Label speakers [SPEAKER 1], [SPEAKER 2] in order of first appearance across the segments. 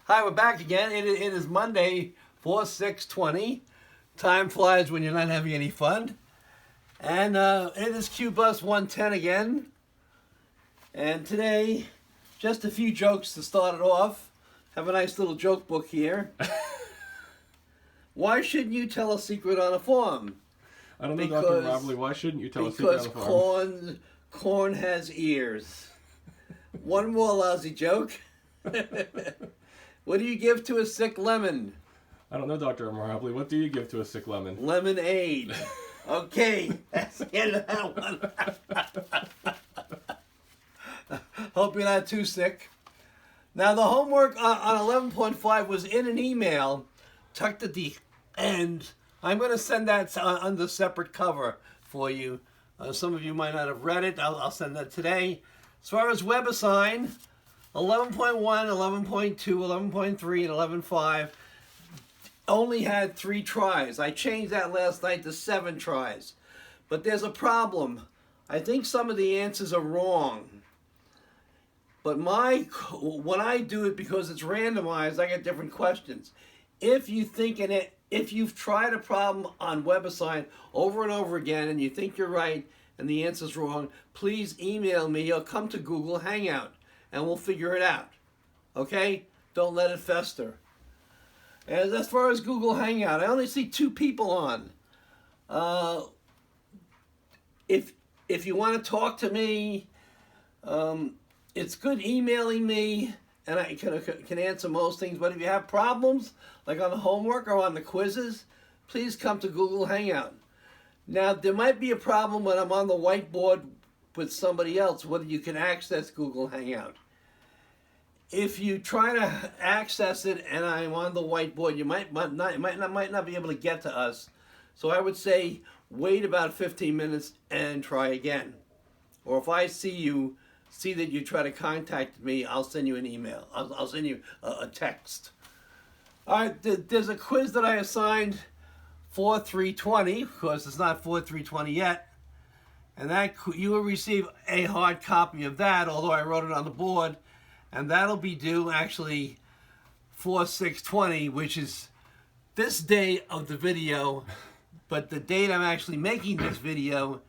[SPEAKER 1] Hi, we're back again. It is Monday, 4/6/20. Time flies when you're not having any fun. And it is QBUS-110 again. And today, just a few jokes to start it off. Have a nice little joke book here. Why shouldn't you tell a secret on a farm?
[SPEAKER 2] I don't know, Dr. Mirabile, why shouldn't you tell a secret on a farm?
[SPEAKER 1] Because corn has ears. One more lousy joke. What do you give to a sick lemon?
[SPEAKER 2] I don't know, Dr. Mirabile, what do you give to a sick lemon?
[SPEAKER 1] Lemonade. Okay, that's the end of that one. Hope you're not too sick. Now, the homework on 11.5 was in an email tucked at the end. I'm going to send that under separate cover for you. Some of you might not have read it. I'll send that today. As far as WebAssign, 11.1, 11.2, 11.3, and 11.5 only had 3 tries. I changed that last night to 7 tries. But there's a problem. I think some of the answers are wrong. But when I do it, because it's randomized, I get different questions. If you've tried a problem on WebAssign over and over again and you think you're right and the answer's wrong, please email me or come to Google Hangout and we'll figure it out. Okay? Don't let it fester. And as far as Google Hangout, I only see 2 people on. If you want to talk to me, it's good emailing me, and I can answer most things. But if you have problems, like on the homework or on the quizzes, please come to Google Hangout. Now, there might be a problem when I'm on the whiteboard with somebody else, whether you can access Google Hangout. If you try to access it and I'm on the whiteboard, you might not be able to get to us. So I would say wait about 15 minutes and try again. Or if I see that you try to contact me, I'll send you an email. I'll send you a text. All right, there's a quiz that I assigned 4/3/20, because it's not 4/3/20 yet. And that you will receive a hard copy of that, although I wrote it on the board. And that'll be due actually 4/6/20, which is this day of the video. But the date I'm actually making this video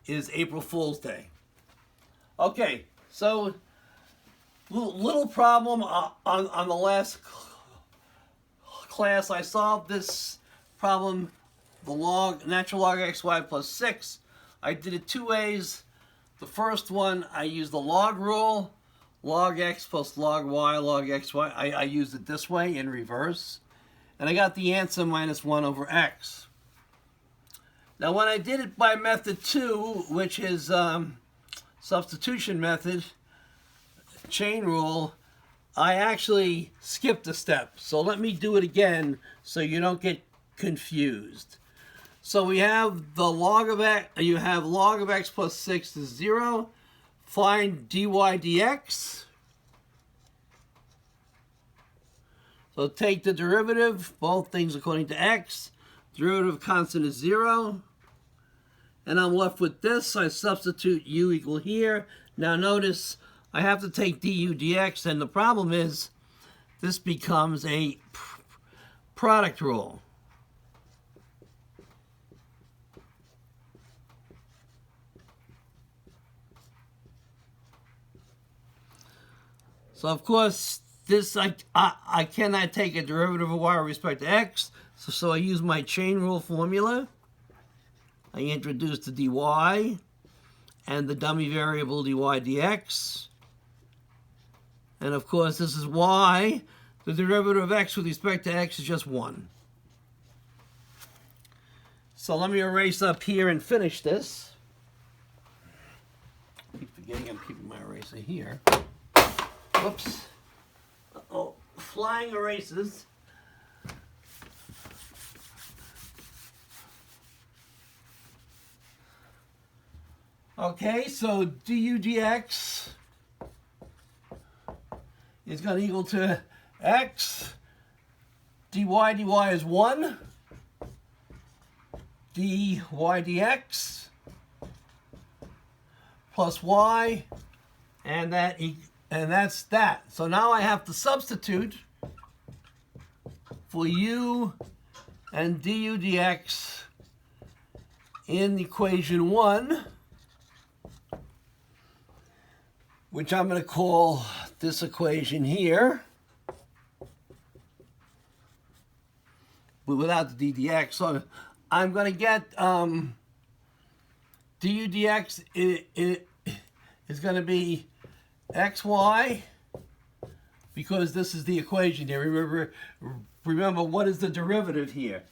[SPEAKER 1] is April Fool's Day. Okay, so little problem on the last class. I solved this problem, the natural log xy plus 6. I did it 2 ways. The first one, I used the log rule. Log x plus log y, log xy. I used it this way in reverse. And I got the answer -1 over x. Now when I did it by method 2, which is substitution method, chain rule, I actually skipped a step. So let me do it again so you don't get confused. So we have the log of x, you have log of x plus 6 is 0. Find dy dx. So take the derivative, both things according to x. Derivative constant is 0. And I'm left with this. I substitute u equal here. Now notice I have to take du dx, and the problem is this becomes a product rule. So of course, this I cannot take a derivative of y with respect to x, so I use my chain rule formula. I introduce the dy and the dummy variable dy dx. And of course, this is y. The derivative of x with respect to x is just 1. So let me erase up here and finish this. I keep forgetting I'm keeping my eraser here. Whoops. Uh-oh. Flying erasers. Okay, so du dx is going to equal to x. dy is 1. dy dx plus y, and that's that. So now I have to substitute for u and du dx in equation 1, which I'm going to call this equation here, but without the ddx. So I'm going to get du dx is going to be xy, because this is the equation here. Remember what is the derivative here?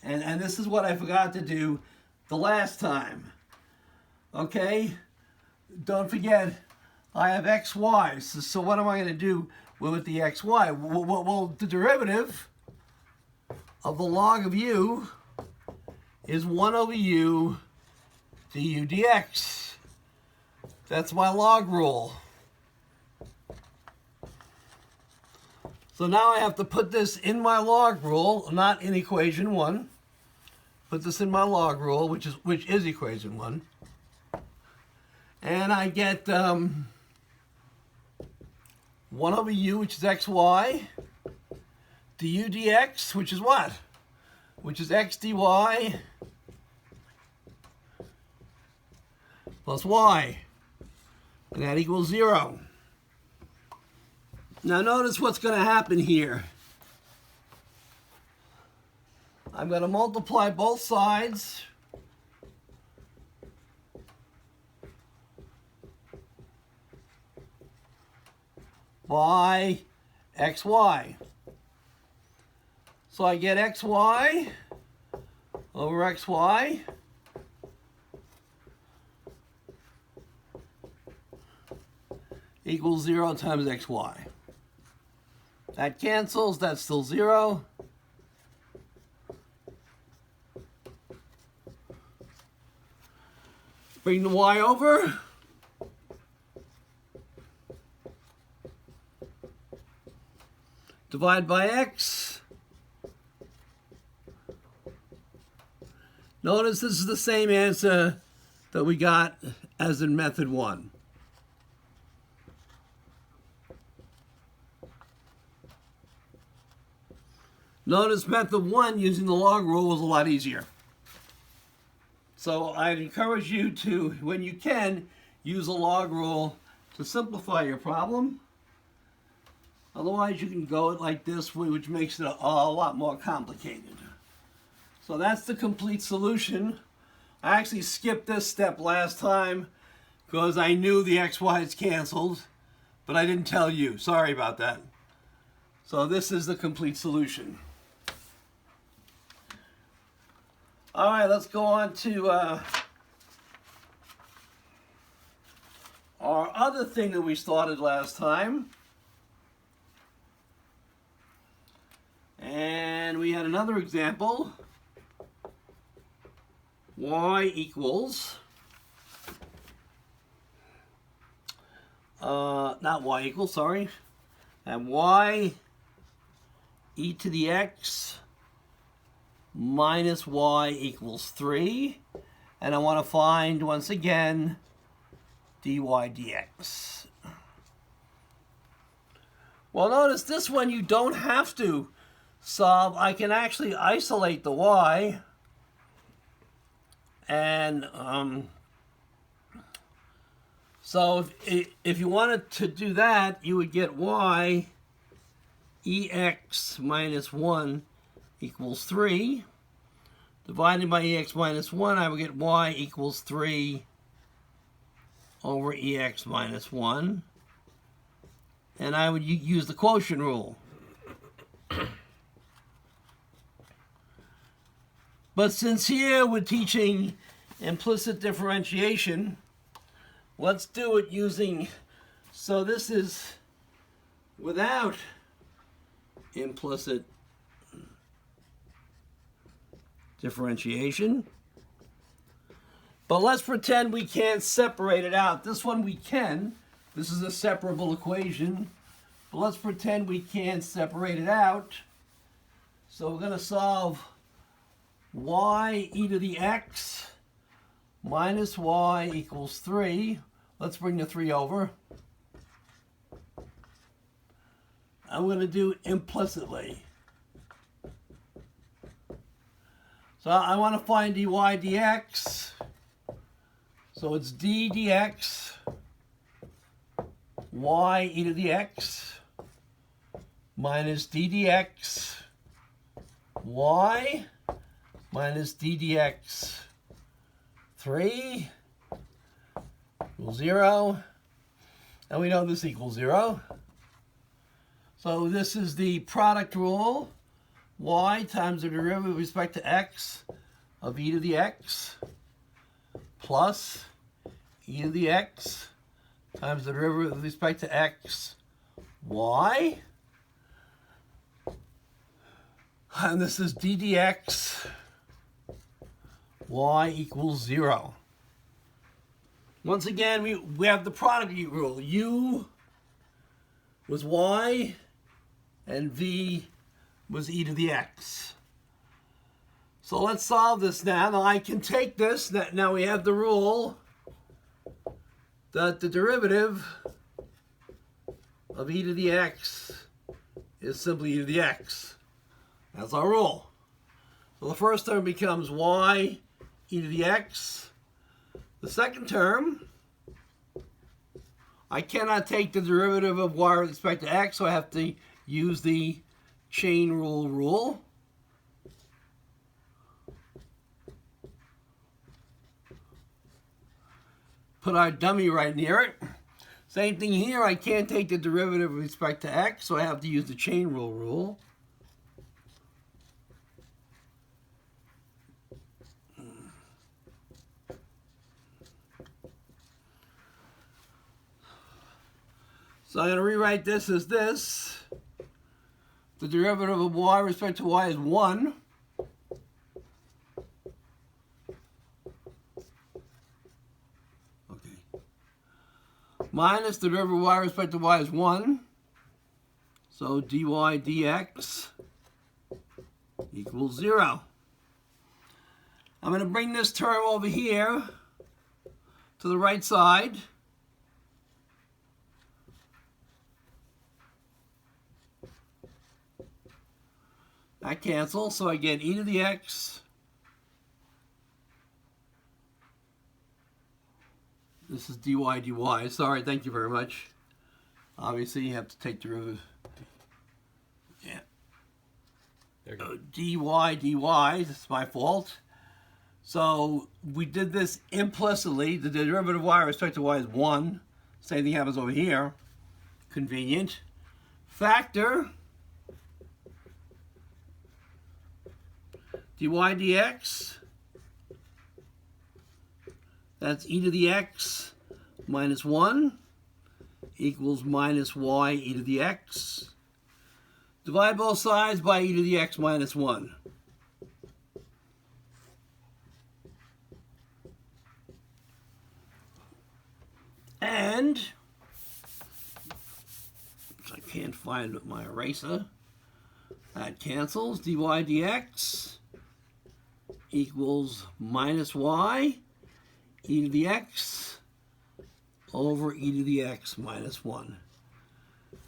[SPEAKER 1] And this is what I forgot to do the last time. Okay? Don't forget, I have xy. So what am I going to do with the xy? Well, the derivative of the log of u is 1 over u du dx. That's my log rule. So now I have to put this in my log rule, not in equation 1. Put this in my log rule, which is equation 1. And I get 1 over u, which is xy, du dx, which is what? Which is x dy plus y. And that equals 0. Now notice what's going to happen here. I'm going to multiply both sides by xy. So I get xy over xy equals 0 times xy. That cancels, that's still 0. Bring the y over. Divide by x. Notice this is the same answer that we got as in method 1. Notice method 1 using the log rule was a lot easier. So I'd encourage you to, when you can, use a log rule to simplify your problem. Otherwise you can go it like this, which makes it a lot more complicated. So that's the complete solution. I actually skipped this step last time because I knew the xy is canceled, but I didn't tell you. Sorry about that. So this is the complete solution. All right, let's go on to our other thing that we started last time. And we had another example. Y equals, not y equals, sorry. And y e to the x minus y equals 3. And I want to find, once again, dy dx. Well, notice this one you don't have to solve. I can actually isolate the y. And so if you wanted to do that, you would get y ex minus 1 equals 3. Divided by ex minus 1, I would get y equals 3 over ex minus 1. And I would use the quotient rule. But since here we're teaching implicit differentiation, let's do it using, so this is without implicit differentiation. But let's pretend we can't separate it out. This one we can. This is a separable equation. But let's pretend we can't separate it out. So we're going to solve y e to the x minus y equals 3. Let's bring the 3 over. I'm going to do implicitly. So I want to find dy dx. So it's d dx y e to the x minus d dx y minus d dx 3 equals 0. And we know this equals 0. So this is the product rule. Y times the derivative with respect to x of e to the x plus e to the x times the derivative with respect to x y. And this is d dx y equals 0. Once again, we have the product rule. U was y and v was e to the x. So let's solve this now. Now I can take this. Now we have the rule that the derivative of e to the x is simply e to the x. That's our rule. So the first term becomes y e to the x. The second term, I cannot take the derivative of y with respect to x, so I have to use the chain rule. Put our dummy right near it. Same thing here, I can't take the derivative with respect to x, so I have to use the chain rule. So I'm going to rewrite this as this. The derivative of y with respect to y is 1. Okay. Minus the derivative of y with respect to y is 1. So dy dx equals 0. I'm going to bring this term over here to the right side. That cancels, so I get e to the x. This is dy dy. Sorry, thank you very much. Obviously, you have to take derivative. Yeah.
[SPEAKER 2] There you go.
[SPEAKER 1] Dy dy. That's my fault. So we did this implicitly. The derivative of y with respect to y is 1. Same thing happens over here. Convenient. Factor dy dx, that's e to the x minus 1 equals minus y e to the x. Divide both sides by e to the x minus 1. And, which I can't find with my eraser, that cancels. Dy dx equals minus y e to the x over e to the x minus 1.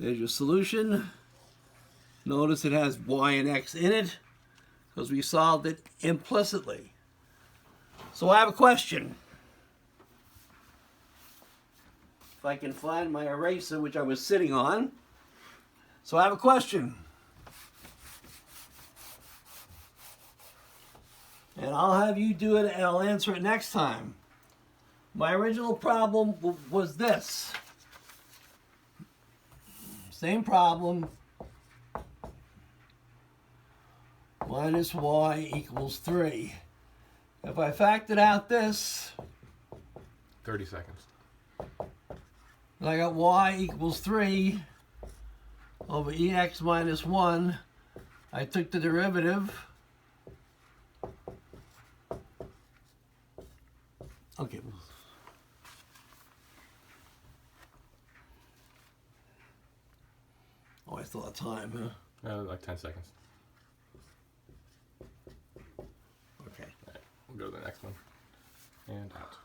[SPEAKER 1] There's your solution. Notice it has y and x in it because we solved it implicitly. So I have a question. If I can find my eraser, which I was sitting on. So I have a question. And I'll have you do it and I'll answer it next time. My original problem was this. Same problem. Minus y equals 3. If I factored out this,
[SPEAKER 2] 30 seconds.
[SPEAKER 1] and I got y equals 3 over ex minus 1. I took the derivative. Okay. Oh, I still have time, huh?
[SPEAKER 2] Like 10 seconds.
[SPEAKER 1] Okay.
[SPEAKER 2] All right, we'll go to the next one. And out.